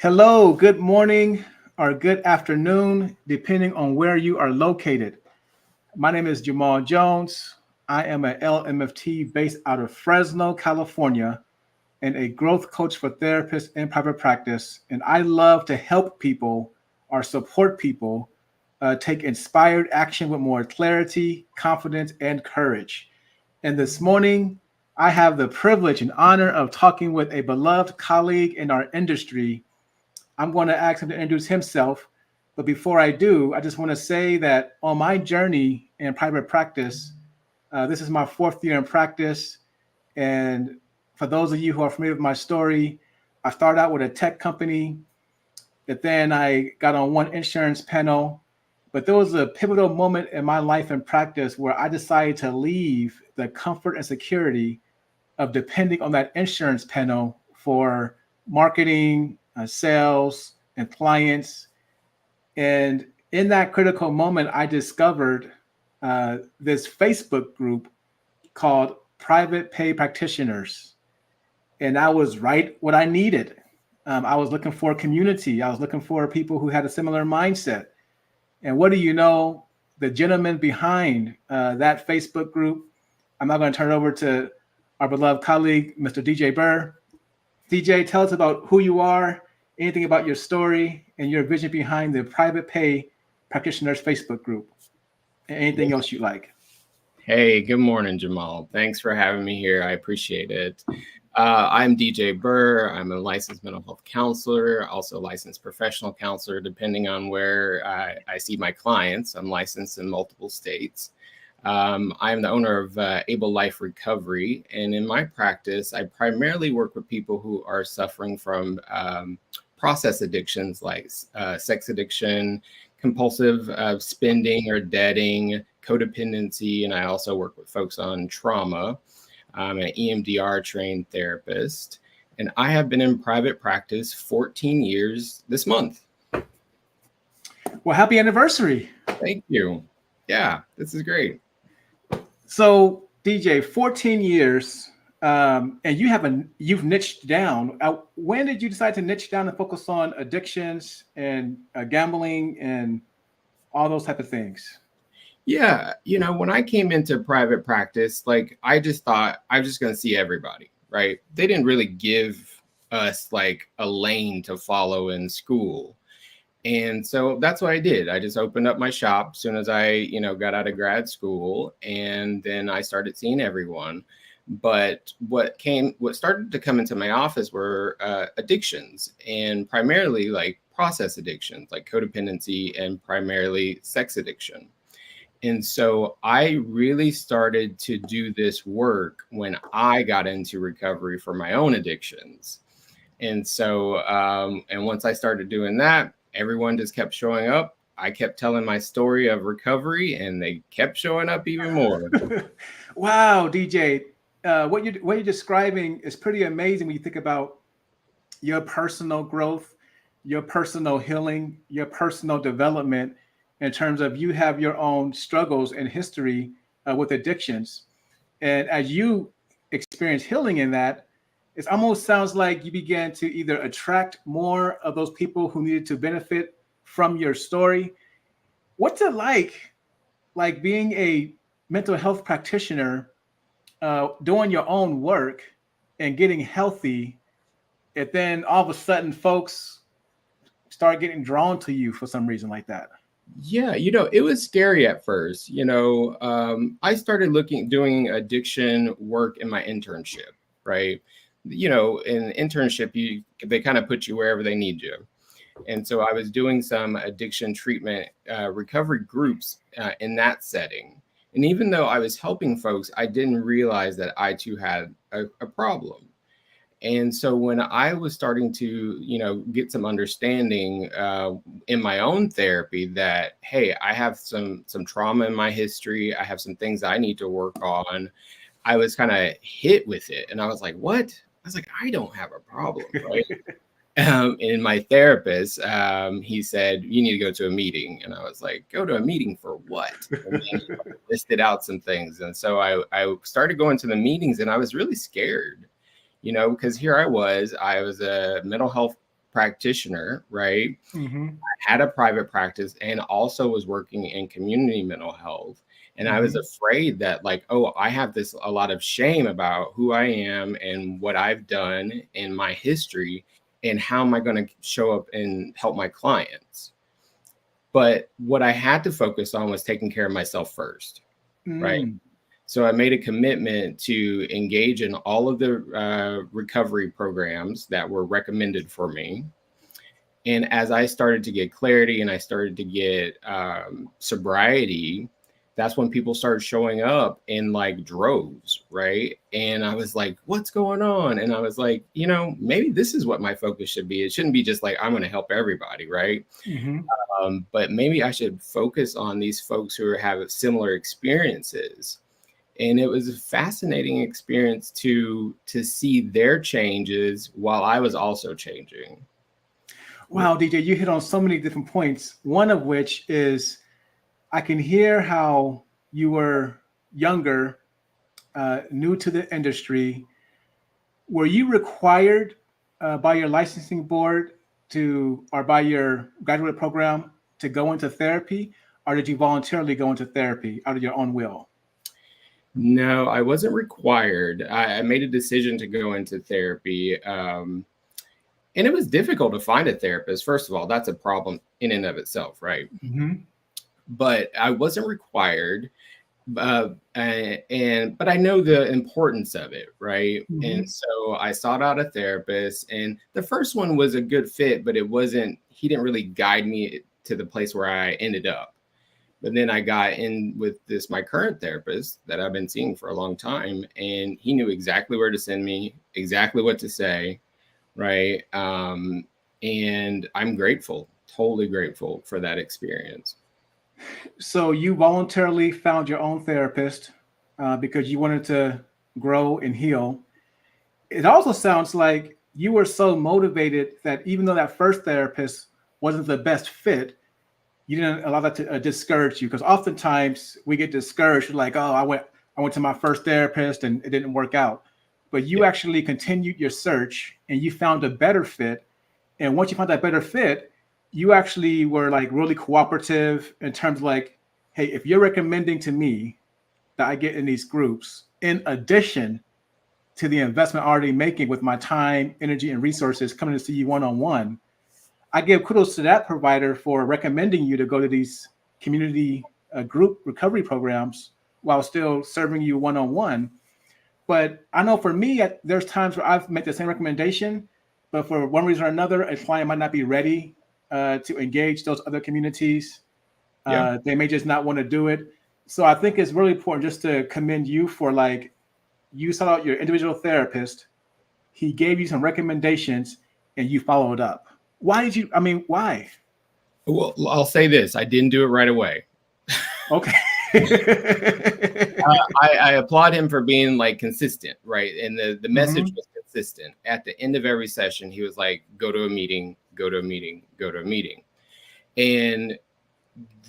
Hello, good morning or good afternoon, depending on where you are located. My name is Jamal Jones. I am a LMFT based out of Fresno, California, and a growth coach for therapists in private practice. And I love to help people or support people take inspired action with more clarity, confidence, and courage. And this morning, I have the privilege and honor of talking with a beloved colleague in our industry. I'm going to ask him to introduce himself. But before I do, I just want to say that on my journey in private practice, this is my fourth year in practice. And for those of you who are familiar with my story, I started out with a tech company that then I got on one insurance panel. But there was a pivotal moment in my life and practice where I decided to leave the comfort and security of depending on that insurance panel for marketing, sales, and clients. And in that critical moment, I discovered this Facebook group called Private Pay Practitioners. And that was right what I needed. I was looking for a community. I was looking for people who had a similar mindset. And what do you know? The gentleman behind that Facebook group, I'm now going to turn it over to our beloved colleague, Mr. DJ Burr. DJ, tell us about who you are, anything about your story, and your vision behind the Private Pay Practitioners Facebook group, and anything else you like. Hey, good morning, Jamal. Thanks for having me here. I appreciate it. I'm DJ Burr. I'm a licensed mental health counselor, also a licensed professional counselor, depending on where I see my clients. I'm licensed in multiple states. I'm the owner of Able Life Recovery, and in my practice, I primarily work with people who are suffering from process addictions like sex addiction, compulsive spending or debting, codependency, and I also work with folks on trauma. I'm an EMDR trained therapist, and I have been in private practice 14 years this month. Well, happy anniversary. Thank you. Yeah, this is great. So, DJ, 14 years, and you've niched down. When did you decide to niche down and focus on addictions and gambling and all those type of things? Yeah, when I came into private practice, like I just thought I was just going to see everybody, right? They didn't really give us like a lane to follow in school. And so that's what I did. I just opened up my shop as soon as I, got out of grad school, and then I started seeing everyone. But what started to come into my office were addictions, and primarily like process addictions, like codependency and primarily sex addiction. And so I really started to do this work when I got into recovery for my own addictions. And so, and once I started doing that, everyone just kept showing up. I kept telling my story of recovery, and they kept showing up even more. Wow, DJ, what you're describing is pretty amazing when you think about your personal growth, your personal healing, your personal development, in terms of you have your own struggles and history with addictions. And as you experience healing in that, it almost sounds like you began to either attract more of those people who needed to benefit from your story. What's it like being a mental health practitioner, doing your own work and getting healthy, and then all of a sudden folks start getting drawn to you for some reason like that? Yeah, it was scary at first. I started doing addiction work in my internship, right? In internship, they kind of put you wherever they need you. And so I was doing some addiction treatment recovery groups in that setting. And even though I was helping folks, I didn't realize that I too had a problem. And so when I was starting to, get some understanding in my own therapy that, hey, I have some trauma in my history, I have some things I need to work on, I was kind of hit with it. And I was like, what? I was like, I don't have a problem, right? And my therapist, he said, you need to go to a meeting. And I was like, go to a meeting for what? And then he listed out some things. And so I started going to the meetings, and I was really scared. Because here I was a mental health practitioner, right? Mm-hmm. I had a private practice and also was working in community mental health. And I was Mm-hmm. afraid that like, oh, I have a lot of shame about who I am and what I've done in my history, and how am I going to show up and help my clients? But what I had to focus on was taking care of myself first, right? Mm. So I made a commitment to engage in all of the recovery programs that were recommended for me. And as I started to get clarity and I started to get sobriety, that's when people started showing up in like droves, right? And I was like, what's going on? And I was like, maybe this is what my focus should be. It shouldn't be just like, I'm going to help everybody, right? Mm-hmm. But maybe I should focus on these folks who have similar experiences. And it was a fascinating experience to see their changes while I was also changing. Wow, DJ, you hit on so many different points. One of which is I can hear how you were younger, new to the industry. Were you required by your licensing board or by your graduate program to go into therapy, or did you voluntarily go into therapy out of your own will? No, I wasn't required. I made a decision to go into therapy. And it was difficult to find a therapist. First of all, that's a problem in and of itself, right? Mm-hmm. But I wasn't required. But I know the importance of it, right? Mm-hmm. And so I sought out a therapist, and the first one was a good fit, but he didn't really guide me to the place where I ended up. But then I got in with my current therapist that I've been seeing for a long time, and he knew exactly where to send me, exactly what to say, right? And I'm grateful, totally grateful for that experience. So you voluntarily found your own therapist because you wanted to grow and heal. It also sounds like you were so motivated that even though that first therapist wasn't the best fit, you didn't allow that to discourage you. Because oftentimes we get discouraged, like, oh, I went to my first therapist and it didn't work out. But you actually continued your search and you found a better fit. And once you found that better fit, you actually were like really cooperative in terms of like, hey, if you're recommending to me that I get in these groups, in addition to the investment already making with my time, energy, and resources coming to see you one-on-one, I give kudos to that provider for recommending you to go to these community group recovery programs while still serving you one-on-one. But I know for me, there's times where I've made the same recommendation, but for one reason or another, a client might not be ready to engage those other communities. Yeah. They may just not want to do it. So I think it's really important just to commend you for like, you sought out your individual therapist. He gave you some recommendations and you followed up. Why? Well, I'll say this. I didn't do it right away. Okay. I applaud him for being like consistent, right? And the message Mm-hmm. was consistent. At the end of every session, he was like, go to a meeting, go to a meeting, go to a meeting. And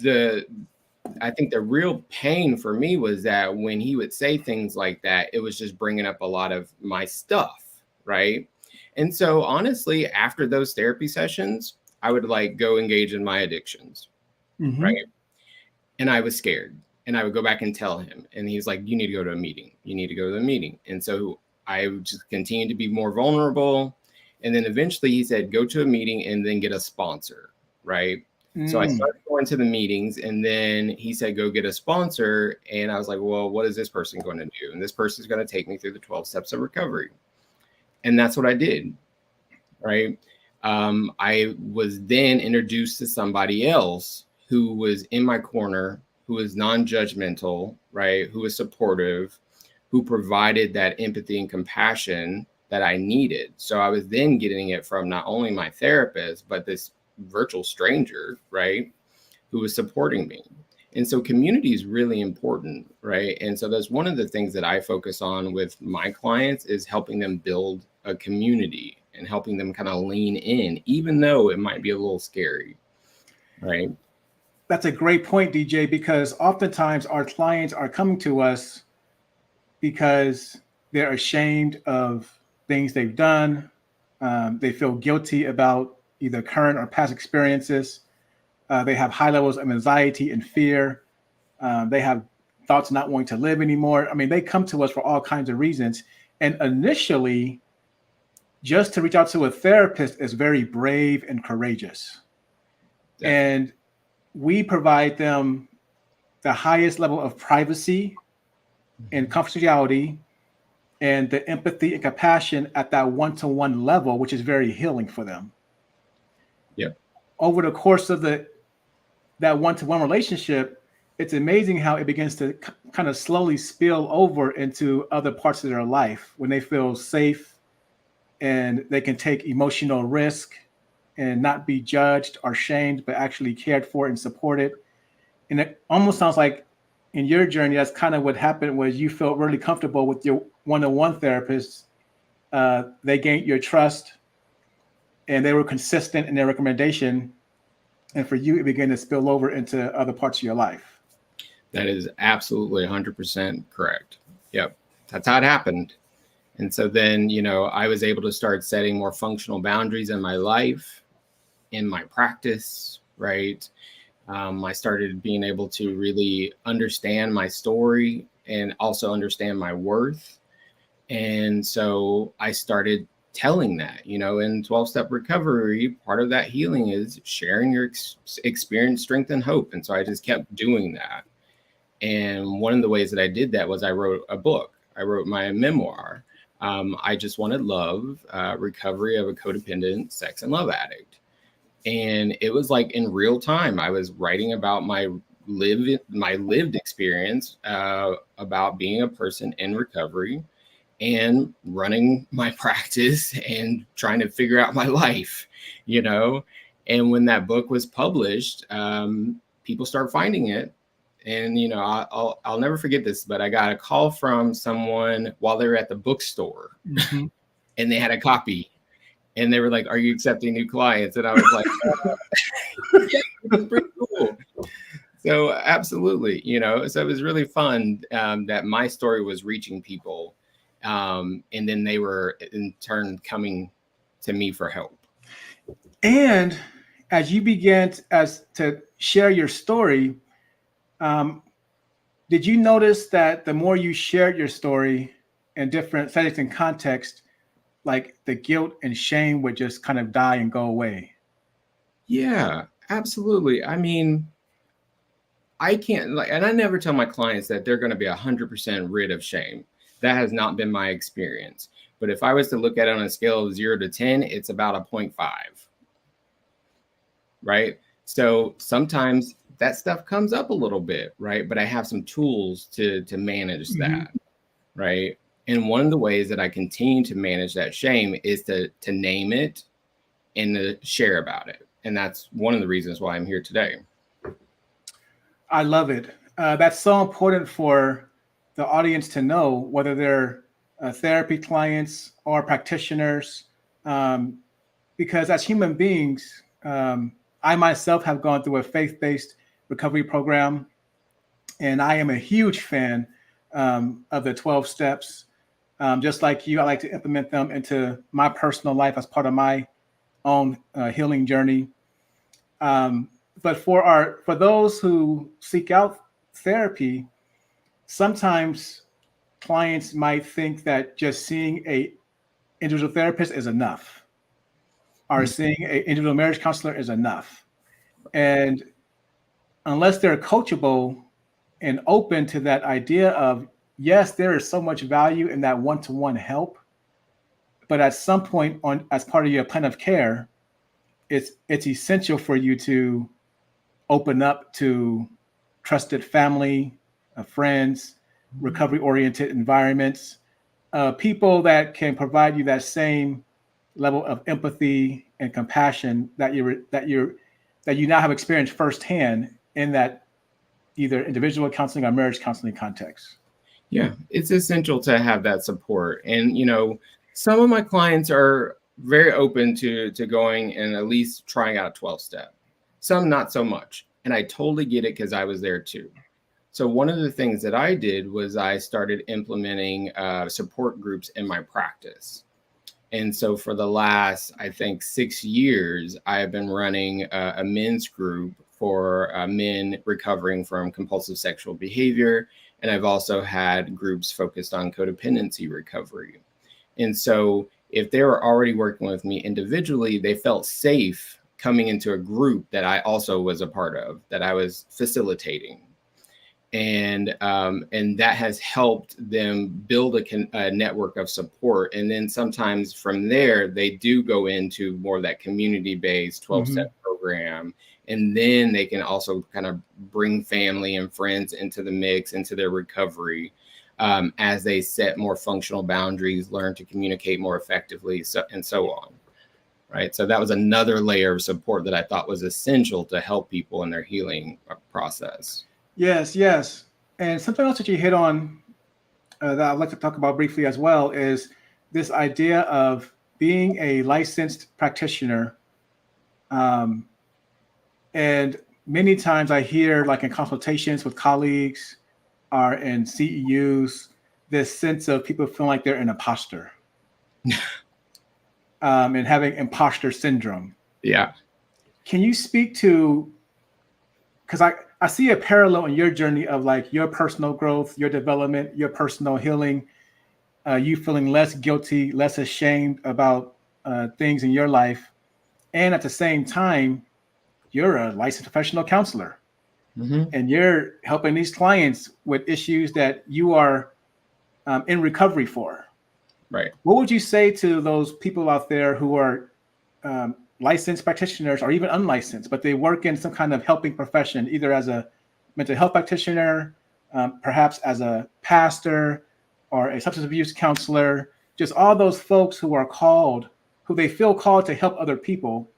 I think the real pain for me was that when he would say things like that, it was just bringing up a lot of my stuff, right? And so honestly, after those therapy sessions, I would like go engage in my addictions, Mm-hmm. right? And I was scared. And I would go back and tell him. And he's like, you need to go to a meeting. You need to go to a meeting. And so I would just continue to be more vulnerable. And then eventually he said, go to a meeting and then get a sponsor, right? So I started going to the meetings, and then he said, go get a sponsor. And I was like, well, what is this person going to do? And this person is going to take me through the 12 steps of recovery. And that's what I did, right? I was then introduced to somebody else who was in my corner, who was non-judgmental, right? Who was supportive, who provided that empathy and compassion that I needed. So I was then getting it from not only my therapist, but this virtual stranger, right? Who was supporting me. And so community is really important, right? And so that's one of the things that I focus on with my clients is helping them build a community and helping them kind of lean in, even though it might be a little scary, right? That's a great point, DJ, because oftentimes our clients are coming to us because they're ashamed of things they've done, They feel guilty about either current or past experiences. They have high levels of anxiety and fear. They have thoughts of not wanting to live anymore. I mean, they come to us for all kinds of reasons. And initially, just to reach out to a therapist is very brave and courageous. Definitely. And we provide them the highest level of privacy and confidentiality and the empathy and compassion at that one-to-one level, which is very healing for them. Yep. Over the course of that one-to-one relationship, it's amazing how it begins to kind of slowly spill over into other parts of their life when they feel safe and they can take emotional risk and not be judged or shamed, but actually cared for and supported. And it almost sounds like in your journey, that's kind of what happened, was you felt really comfortable with your one-on-one therapist. They gained your trust and they were consistent in their recommendation. And for you, it began to spill over into other parts of your life. That is absolutely 100% correct. Yep. That's how it happened. And so then, I was able to start setting more functional boundaries in my life, in my practice, right? I started being able to really understand my story and also understand my worth. And so I started telling that, in 12-step recovery, part of that healing is sharing your experience, strength, and hope. And so I just kept doing that. And one of the ways that I did that was I wrote a book. I wrote my memoir. I Just Wanted Love, Recovery of a Codependent Sex and Love Addict. And it was like in real time, I was writing about my lived experience about being a person in recovery and running my practice and trying to figure out my life, And when that book was published, people started finding it. And, I'll never forget this, but I got a call from someone while they were at the bookstore and they had a copy and they were like, "Are you accepting new clients?" And I was like, "Yeah, it's pretty cool." So absolutely, so it was really fun that my story was reaching people. And then they were in turn coming to me for help. And as you began to share your story, did you notice that the more you shared your story in different settings and context, like the guilt and shame would just kind of die and go away? Yeah, absolutely. I mean, I can't and I never tell my clients that they're going to be 100% rid of shame. That has not been my experience. But if I was to look at it on a scale of 0 to 10, it's about a 0.5. Right? So sometimes that stuff comes up a little bit, right? But I have some tools to manage that, right? And one of the ways that I continue to manage that shame is to name it and to share about it. And that's one of the reasons why I'm here today. I love it. That's so important for the audience to know, whether they're therapy clients or practitioners, because as human beings, I myself have gone through a faith-based recovery program, and I am a huge fan of the 12 steps. Just like you, I like to implement them into my personal life as part of my own healing journey. But for those who seek out therapy, sometimes clients might think that just seeing a individual therapist is enough, or seeing an individual marriage counselor is enough. And unless they're coachable and open to that idea of, yes, there is so much value in that one-to-one help, but at some point as part of your plan of care, it's essential for you to open up to trusted family, friends, recovery-oriented environments, people that can provide you that same level of empathy and compassion that you now have experienced firsthand in that either individual counseling or marriage counseling context. Yeah, it's essential to have that support. And, some of my clients are very open to going and at least trying out 12-step. Some not so much. And I totally get it because I was there too. So one of the things that I did was I started implementing support groups in my practice. And so for the last, I think, 6 years, I have been running a men's group for men recovering from compulsive sexual behavior. And I've also had groups focused on codependency recovery. And so if they were already working with me individually, they felt safe coming into a group that I also was a part of, that I was facilitating. And that has helped them build a network of support. And then sometimes from there, they do go into more of that community-based 12-step program. And then they can also kind of bring family and friends into the mix, into their recovery, as they set more functional boundaries, learn to communicate more effectively, and so on. Right. So that was another layer of support that I thought was essential to help people in their healing process. Yes, yes. And something else that you hit on that I'd like to talk about briefly as well is this idea of being a licensed practitioner. And many times I hear, like in consultations with colleagues or in CEUs, this sense of people feeling like they're an imposter and having imposter syndrome. Yeah. Can you speak to, because I see a parallel in your journey of like your personal growth, your development, your personal healing, you feeling less guilty, less ashamed about things in your life. And at the same time, you're a licensed professional counselor and you're helping these clients with issues that you are in recovery for. Right. What would you say to those people out there who are licensed practitioners or even unlicensed, but they work in some kind of helping profession, either as a mental health practitioner, perhaps as a pastor or a substance abuse counselor, just all those folks who are called, who they feel called to help other people,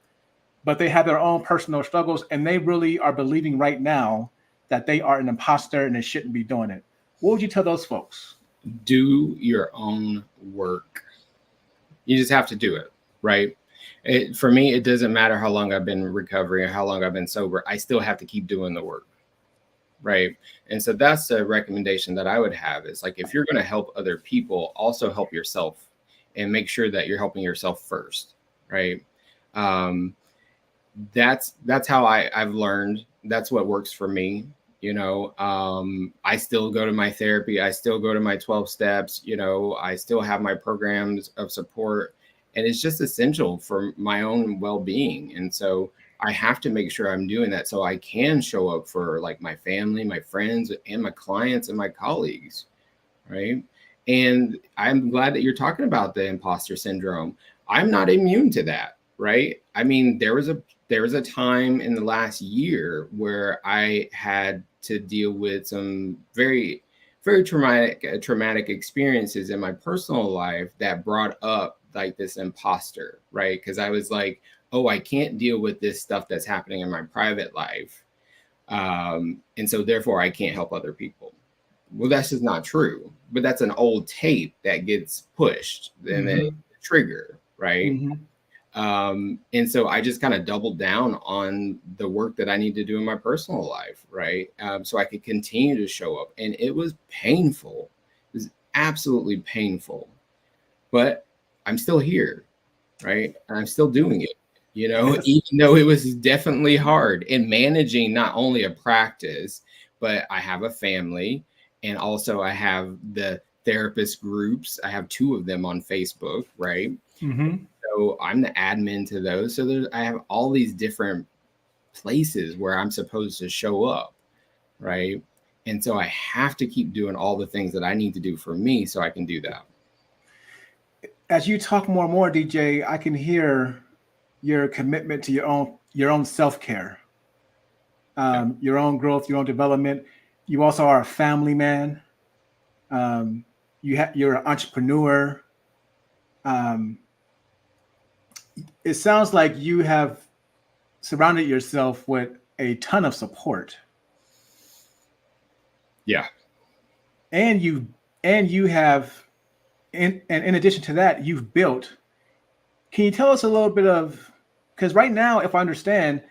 but they have their own personal struggles and they really are believing right now that they are an imposter and they shouldn't be doing it. What would you tell those folks? Do your own work. You just have to do it, right? For me, it doesn't matter how long I've been recovering or how long I've been sober. I still have to keep doing the work, right? And so that's a recommendation that I would have is like, if you're going to help other people, also help yourself and make sure that you're helping yourself first, right? That's how I've learned. That's what works for me. You know, I still go to my therapy. I still go to my 12 steps. You know, I still have my programs of support, and it's just essential for my own well-being. And so I have to make sure I'm doing that so I can show up for like my family, my friends, and my clients and my colleagues. Right. And I'm glad that you're talking about the imposter syndrome. I'm not immune to that. Right. I mean, there was a time in the last year where I had to deal with some very, very traumatic experiences in my personal life that brought up like this imposter, right? Because I was like, oh, I can't deal with this stuff that's happening in my private life. And so therefore I can't help other people. Well, that's just not true, but that's an old tape that gets pushed and then trigger, right? And so I just kind of doubled down on the work that I need to do in my personal life, right? So I could continue to show up. And it was painful. It was absolutely painful. But I'm still here, right? And I'm still doing it, you know, even though it was definitely hard and managing not only a practice, but I have a family. And also I have the therapist groups. I have 2 of them on Facebook, right? So I'm the admin to those. So I have all these different places where I'm supposed to show up, right? And so I have to keep doing all the things that I need to do for me so I can do that. As you talk more and more, DJ, I can hear your commitment to your own self-care, your own growth, your own development. You also are a family man. You're an entrepreneur. It sounds like you have surrounded yourself with a ton of support. Yeah. And you have, in addition to that, you've built. Can you tell us a little bit of, because right now, if I understand,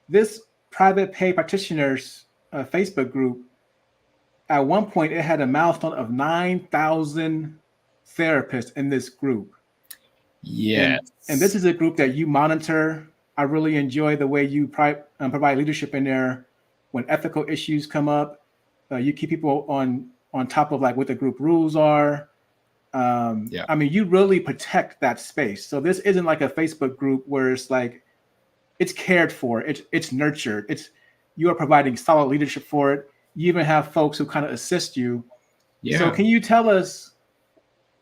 this private pay practitioners Facebook group, at one point it had a milestone of 9,000 therapists in this group. And this Yes. is a group that you monitor. I really enjoy the way you provide leadership in there. When ethical issues come up, you keep people on top of like what the group rules are. Yeah. I mean, you really protect that space. So this isn't like a Facebook group where it's like it's cared for, it's nurtured, it's you are providing solid leadership for it. You even have folks who kind of assist you. So Yeah. can you tell us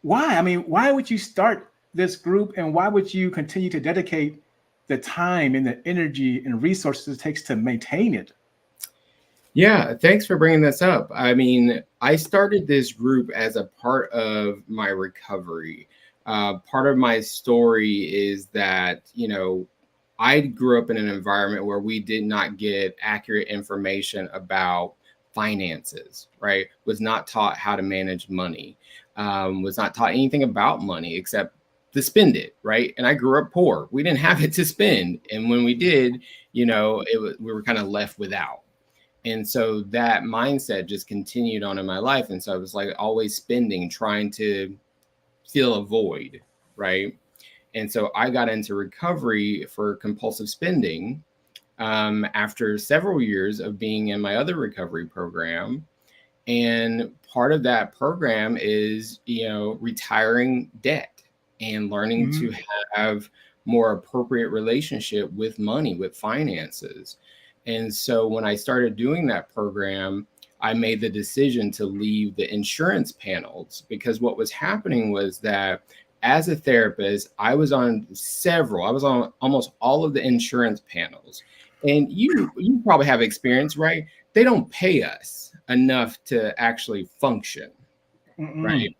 why? I mean, why would you start this group, and why would you continue to dedicate the time and the energy and resources it takes to maintain it? Yeah, thanks for bringing this up. I mean, I started this group as a part of my recovery. Part of my story is that, I grew up in an environment where we did not get accurate information about finances, right? Was not taught how to manage money, was not taught anything about money except to spend it, right? And I grew up poor. We didn't have it to spend. And when we did, we were kind of left without. And so that mindset just continued on in my life. And so I was like always spending, trying to fill a void, right? And so I got into recovery for compulsive spending after several years of being in my other recovery program. And part of that program is, retiring debt and learning Mm-hmm. to have more appropriate relationship with money, with finances. And so when I started doing that program, I made the decision to leave the insurance panels, because what was happening was that as a therapist, I was on almost all of the insurance panels. And you probably have experience, right? They don't pay us enough to actually function, Mm-mm. right?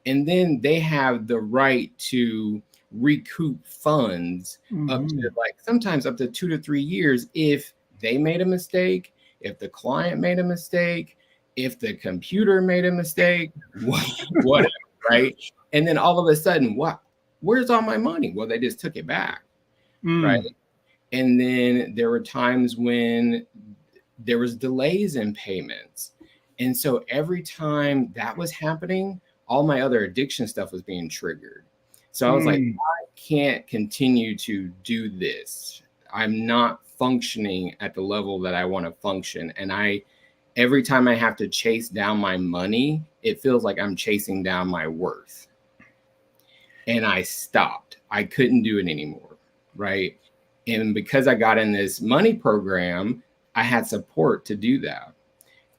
And then they have the right to recoup funds up to Mm-hmm. like sometimes up to 2 to 3 years if they made a mistake, if the client made a mistake, if the computer made a mistake, whatever, right? And then all of a sudden, what? Where's all my money? Well, they just took it back, right? Mm. And then there were times when there was delays in payments. And so every time that was happening, all my other addiction stuff was being triggered. So I was like, Mm. I can't continue to do this. I'm not functioning at the level that I want to function. And every time I have to chase down my money, it feels like I'm chasing down my worth. And I stopped. I couldn't do it anymore. Right. And because I got in this money program, I had support to do that.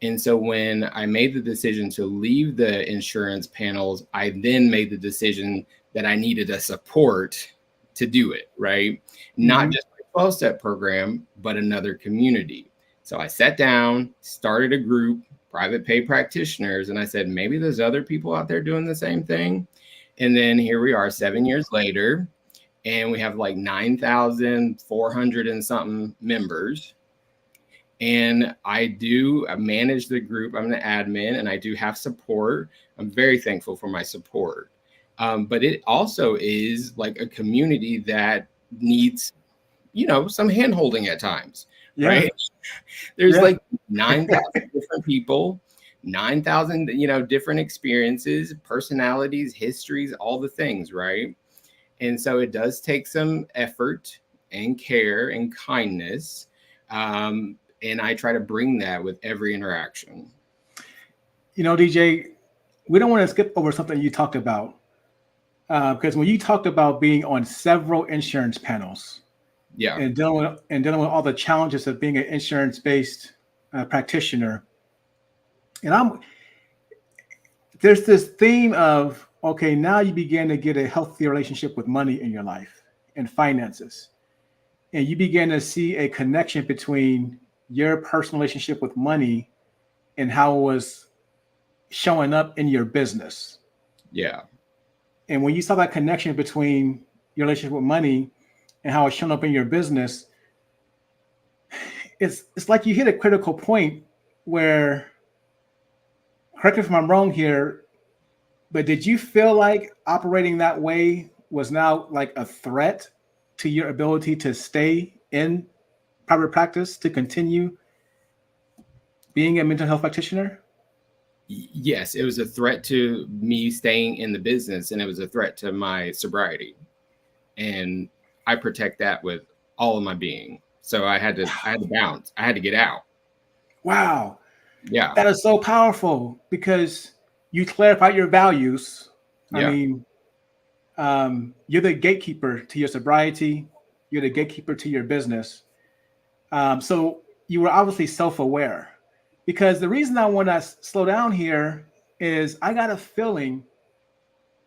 And so when I made the decision to leave the insurance panels, I then made the decision that I needed a support to do it, right? Not Mm-hmm. just my 12-step program, but another community. So I sat down, started a group, private pay practitioners, and I said, maybe there's other people out there doing the same thing. And then here we are 7 years later, and we have like 9,400 and something members. And I manage the group. I'm an admin and I do have support. I'm very thankful for my support. But it also is like a community that needs, some hand holding at times, Yeah. right? There's Yeah. like 9,000 different people, 9,000, different experiences, personalities, histories, all the things, right? And so it does take some effort and care and kindness. And I try to bring that with every interaction. DJ, we don't want to skip over something you talked about, because when you talked about being on several insurance panels Yeah. and dealing with all the challenges of being an insurance-based practitioner, and there's this theme of, okay, now you begin to get a healthy relationship with money in your life and finances, and you begin to see a connection between your personal relationship with money and how it was showing up in your business. Yeah. And when you saw that connection between your relationship with money and how it's shown up in your business, it's like you hit a critical point where, correct me if I'm wrong here, but did you feel like operating that way was now like a threat to your ability to stay in private practice, to continue being a mental health practitioner? Yes, it was a threat to me staying in the business, and it was a threat to my sobriety. and I protect that with all of my being. So I had to bounce. I had to get out. Wow. Yeah. That is so powerful because you clarify your values. I Yeah. mean, you're the gatekeeper to your sobriety. You're the gatekeeper to your business. So you were obviously self-aware. Because the reason I want to slow down here is I got a feeling,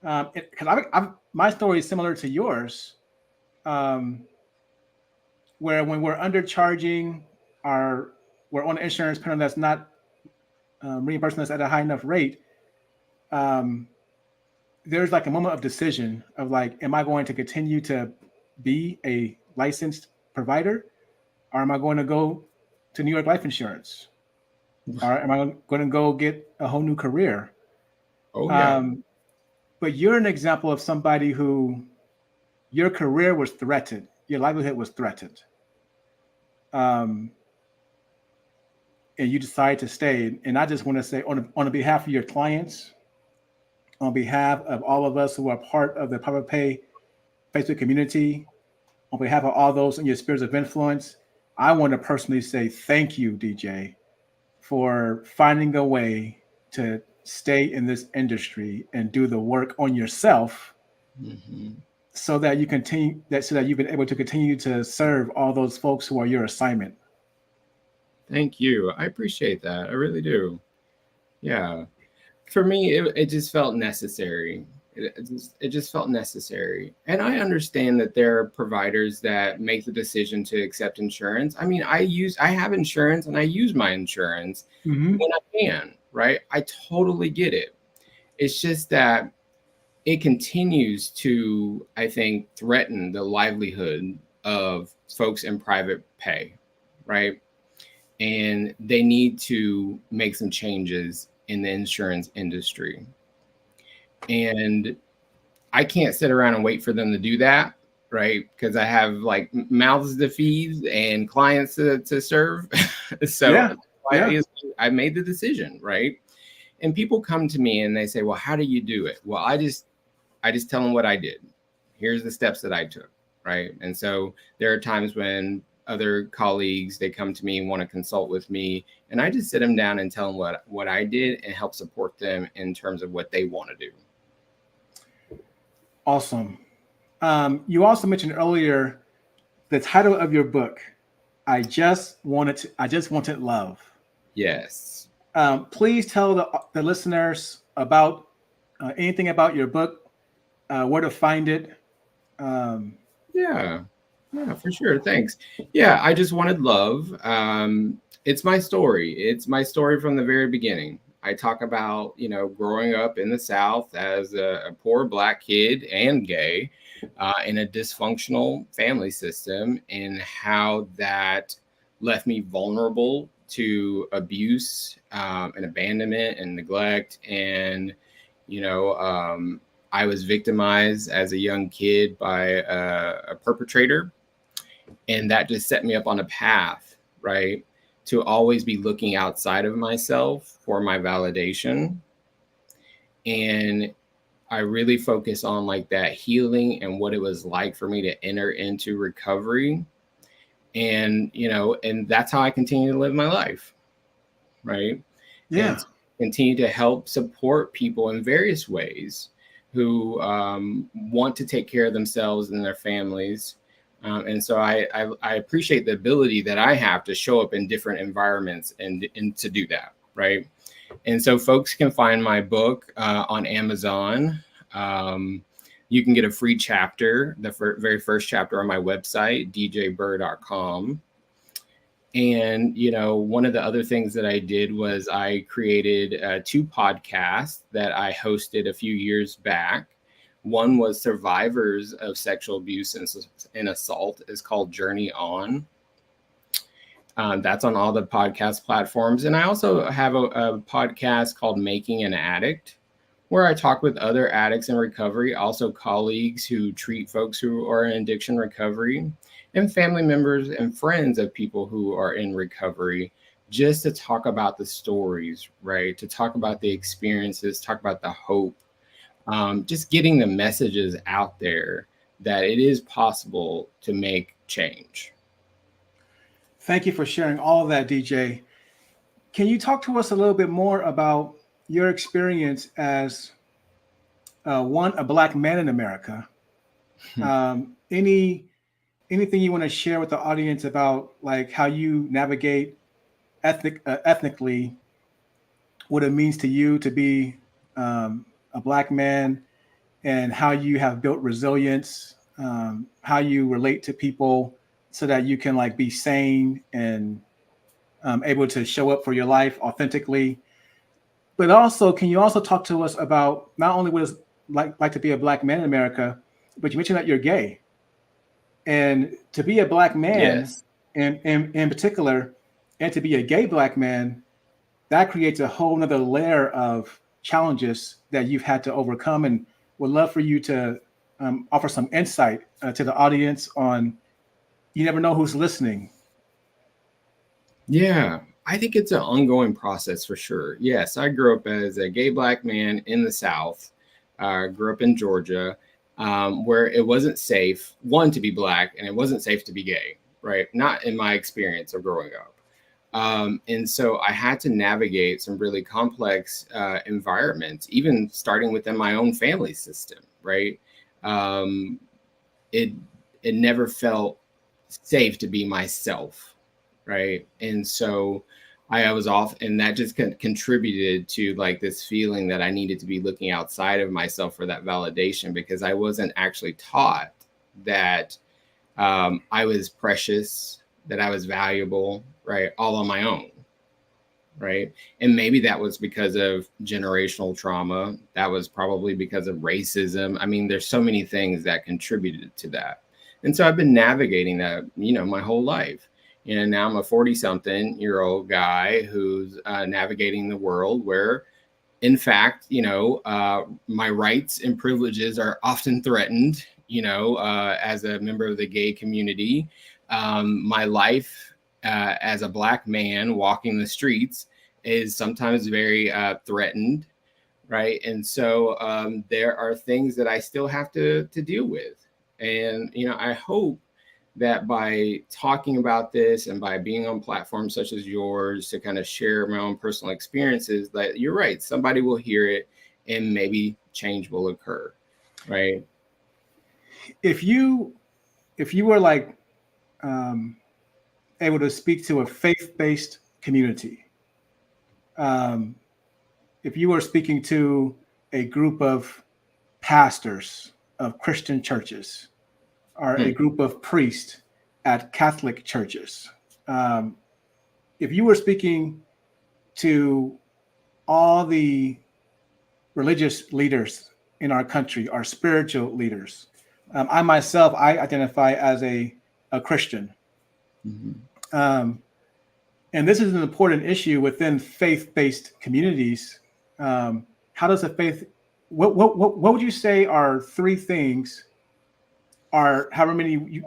because my story is similar to yours, um, where when we're undercharging our, we're on an insurance plan that's not reimbursing us at a high enough rate. Um, there's like a moment of decision of like, am I going to continue to be a licensed provider, or am I going to go to New York Life Insurance, or am I going to go get a whole new career? Oh yeah. Um, but you're an example of somebody who your career was threatened, your livelihood was threatened, um, and you decided to stay. And I just want to say, on behalf of your clients, on behalf of all of us who are part of the Private Pay Facebook community, on behalf of all those in your spheres of influence, I want to personally say thank you, DJ, for finding a way to stay in this industry and do the work on yourself, Mm-hmm. so that you continue that so that you've been able to continue to serve all those folks who are your assignment. Thank you. I appreciate that. I really do. Yeah. For me, it just felt necessary. It just felt necessary. And I understand that there are providers that make the decision to accept insurance. I mean, I have insurance and I use my insurance Mm-hmm. when I can, right? I totally get it. It's just that it continues to, I think, threaten the livelihood of folks in private pay, right? And they need to make some changes in the insurance industry. And I can't sit around and wait for them to do that, right? Because I have like mouths to feed and clients to serve. So Yeah. Yeah. I made the decision, right? And people come to me and they say, "Well, how do you do it?" Well, I just tell them what I did. Here's the steps that I took, right? And so there are times when other colleagues, they come to me and want to consult with me, and I just sit them down and tell them what I did and help support them in terms of what they want to do. Awesome. You also mentioned earlier the title of your book. I just wanted love. Yes. Please tell the listeners about anything about your book, where to find it. Um, Yeah. Yeah, for sure. Thanks. Yeah, I just wanted love. It's my story. It's my story from the very beginning. I talk about, growing up in the South as a poor Black kid and gay in a dysfunctional family system, and how that left me vulnerable to abuse and abandonment and neglect. And, you know, um, I was victimized as a young kid by a perpetrator, and that just set me up on a path, right, to always be looking outside of myself for my validation. And I really focus on like that healing and what it was like for me to enter into recovery. And, and that's how I continue to live my life, right? yeah. And continue to help support people in various ways who want to take care of themselves and their families. And so I appreciate the ability that I have to show up in different environments and to do that, right? And so folks can find my book on Amazon. You can get a free chapter, the very first chapter, on my website, djburr.com. And, one of the other things that I did was I created 2 podcasts that I hosted a few years back. One was Survivors of Sexual Abuse and Assault. It's called Journey On. That's on all the podcast platforms. And I also have a podcast called Making an Addict, where I talk with other addicts in recovery, also colleagues who treat folks who are in addiction recovery, and family members and friends of people who are in recovery, just to talk about the stories, right? To talk about the experiences, talk about the hope, just getting the messages out there that it is possible to make change. Thank you for sharing all of that, DJ. Can you talk to us a little bit more about your experience as a Black man in America? Anything you want to share with the audience about like how you navigate ethnically, what it means to you to be a Black man, and how you have built resilience, how you relate to people so that you can like be sane and able to show up for your life authentically. But also, can you also talk to us about not only what it's like to be a Black man in America, but you mentioned that you're gay, and to be a Black man, Yes. in particular, and to be a gay Black man, that creates a whole nother layer of challenges that you've had to overcome. And would love for you to offer some insight to the audience on. You never know who's listening. Yeah, I think it's an ongoing process for sure. Yes, I grew up as a gay Black man in the South. Grew up in Georgia, where it wasn't safe, one, to be Black, and it wasn't safe to be gay, right? Not in my experience of growing up. And so I had to navigate some really complex environments, even starting within my own family system, right? Um, it it never felt safe to be myself, right? And so I was off, and that just contributed to like this feeling that I needed to be looking outside of myself for that validation, because I wasn't actually taught that I was precious, that I was valuable, right? All on my own, right? And maybe that was because of generational trauma. That was probably because of racism. I mean, there's so many things that contributed to that. And so I've been navigating that, my whole life. And now I'm a 40-something-year-old guy who's navigating the world where, in fact, my rights and privileges are often threatened, as a member of the gay community. My life as a Black man walking the streets is sometimes very threatened, right? And so there are things that I still have to deal with. And, I hope that by talking about this and by being on platforms such as yours to kind of share my own personal experiences, that you're right, somebody will hear it and maybe change will occur, right? If you were like able to speak to a faith-based community, um, if you were speaking to a group of pastors of Christian churches or a group of priests at Catholic churches, um, if you were speaking to all the religious leaders in our country, our spiritual leaders, I myself, I identify as a Christian. Mm-hmm. And this is an important issue within faith-based communities. How does a faith? What would you say are three things, or however many,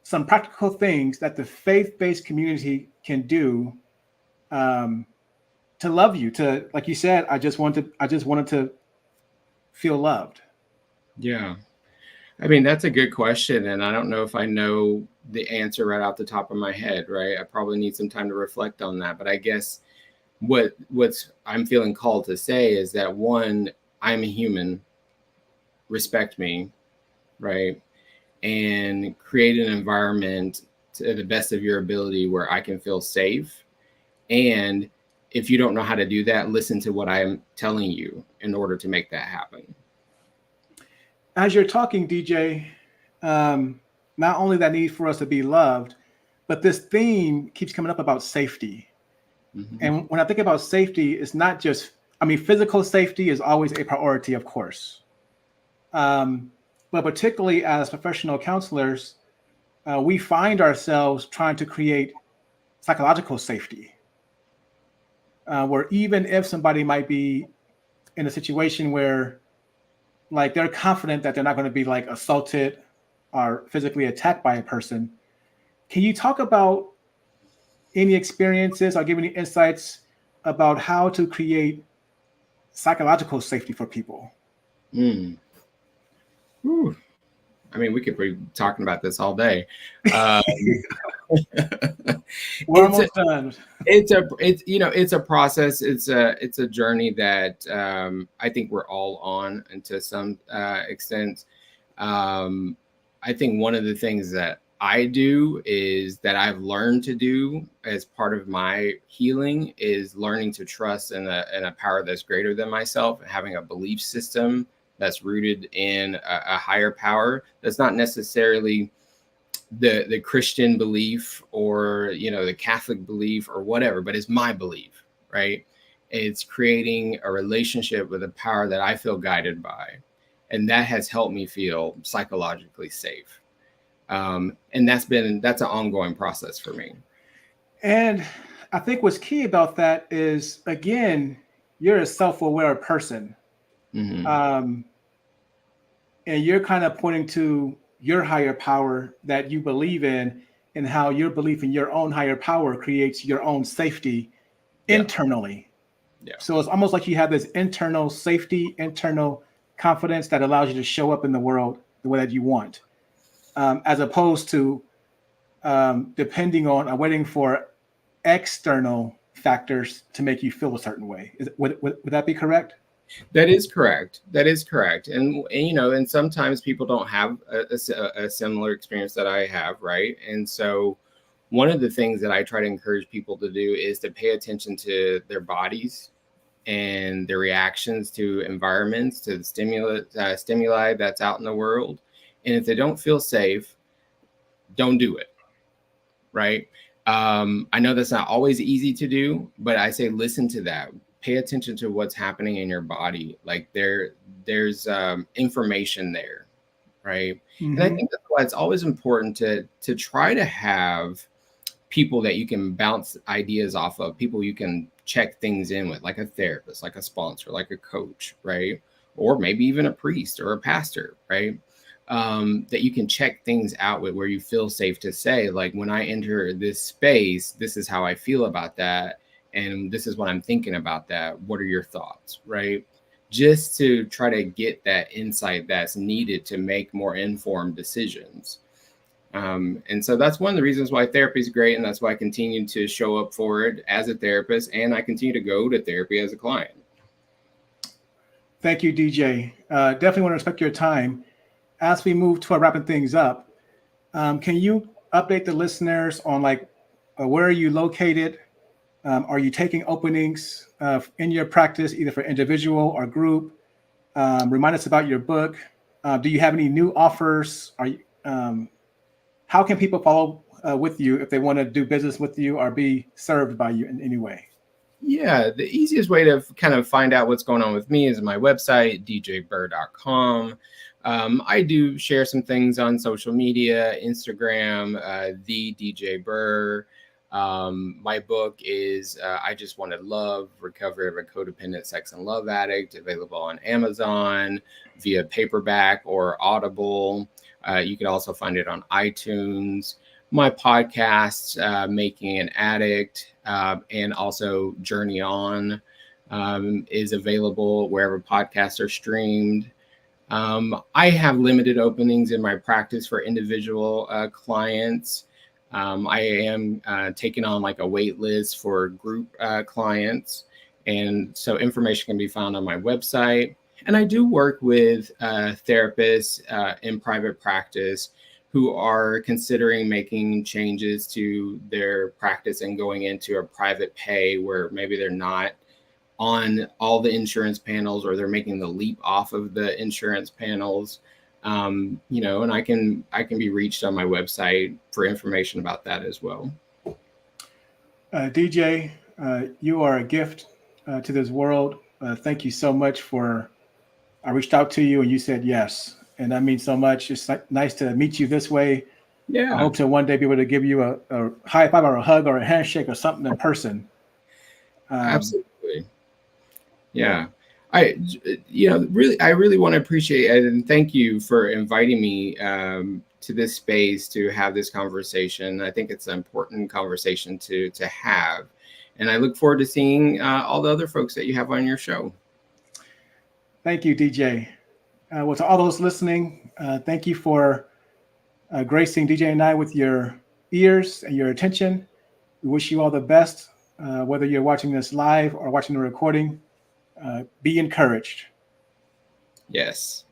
some practical things that the faith-based community can do to love you? To, like you said, I just wanted to feel loved. Yeah. I mean, that's a good question. And I don't know if I know the answer right off the top of my head, right? I probably need some time to reflect on that. But I guess what's I'm feeling called to say is that, one, I'm a human, respect me, right? And create an environment to the best of your ability where I can feel safe. And if you don't know how to do that, listen to what I'm telling you in order to make that happen. As you're talking, DJ, not only that need for us to be loved, but this theme keeps coming up about safety. Mm-hmm. And when I think about safety, it's not just, I mean, physical safety is always a priority, of course. But particularly as professional counselors, we find ourselves trying to create psychological safety, where even if somebody might be in a situation where like they're confident that they're not going to be like assaulted or physically attacked by a person, can you talk about any experiences or give any insights about how to create psychological safety for people? Mm. I mean, we could be talking about this all day. Um, We're it's a, almost done. it's a process. It's a journey that I think we're all on, and to some extent. Um, I think one of the things that I do is that I've learned to do as part of my healing is learning to trust in a power that's greater than myself, and having a belief system that's rooted in a higher power that's not necessarily the Christian belief, or the Catholic belief or whatever, but it's my belief, right? It's creating a relationship with a power that I feel guided by, and that has helped me feel psychologically safe. And that's an ongoing process for me. And I think what's key about that is, again, you're a self-aware person. Hmm. Um, and you're kind of pointing to your higher power that you believe in, and how your belief in your own higher power creates your own safety Yeah, internally. yeah, So it's almost like you have this internal safety, internal confidence that allows you to show up in the world the way that you want, as opposed to depending on or waiting for external factors to make you feel a certain way. Would that be correct? that is correct. That is correct. And sometimes people don't have a similar experience that I have, right? And so one of the things that I try to encourage people to do is to pay attention to their bodies and their reactions to environments, to the stimuli that's out in the world. And if they don't feel safe, don't do it, right? I know that's not always easy to do, but I say listen to that. Pay attention to what's happening in your body. Like there's information there, right? And I Mm-hmm. think that's why it's always important to try to have people that you can bounce ideas off of, people you can check things in with, like a therapist, like a sponsor, like a coach, right? Or maybe even a priest or a pastor, right? That you can check things out with, where you feel safe to say, like, when I enter this space, this is how I feel about that. And this is what I'm thinking about that. What are your thoughts, right? Just to try to get that insight that's needed to make more informed decisions. And so that's one of the reasons why therapy is great. And that's why I continue to show up for it as a therapist. And I continue to go to therapy as a client. Thank you, DJ. Definitely want to respect your time. As we move toward wrapping things up, can you update the listeners on, like, where are you located? Are you taking openings in your practice, either for individual or group? Remind us about your book. Do you have any new offers? How can people follow with you if they want to do business with you or be served by you in any way? Yeah, the easiest way to kind of find out what's going on with me is my website, djburr.com. I do share some things on social media, Instagram, the DJ Burr. My book is I Just Wanted Love, Recovery of a Codependent Sex and Love Addict, available on Amazon via paperback or Audible. You can also find it on iTunes. My podcast, Making an Addict, and also Journey On, is available wherever podcasts are streamed. I have limited openings in my practice for individual clients. I am taking on like a wait list for group clients. And so information can be found on my website. And I do work with therapists in private practice who are considering making changes to their practice and going into a private pay, where maybe they're not on all the insurance panels, or they're making the leap off of the insurance panels. And I can be reached on my website for information about that as well. DJ, you are a gift to this world. Thank you so much for. I reached out to you and you said yes, and that means so much. It's nice to meet you this way. I Yeah, hope to one day be able to give you a high five or a hug or a handshake or something in person. Um, absolutely. Yeah. I, really, I really want to appreciate it, and thank you for inviting me to this space to have this conversation. I think it's an important conversation to have, and I look forward to seeing all the other folks that you have on your show. Thank you, DJ. Well, to all those listening, thank you for gracing DJ and I with your ears and your attention. We wish you all the best, whether you're watching this live or watching the recording. Be encouraged. Yes.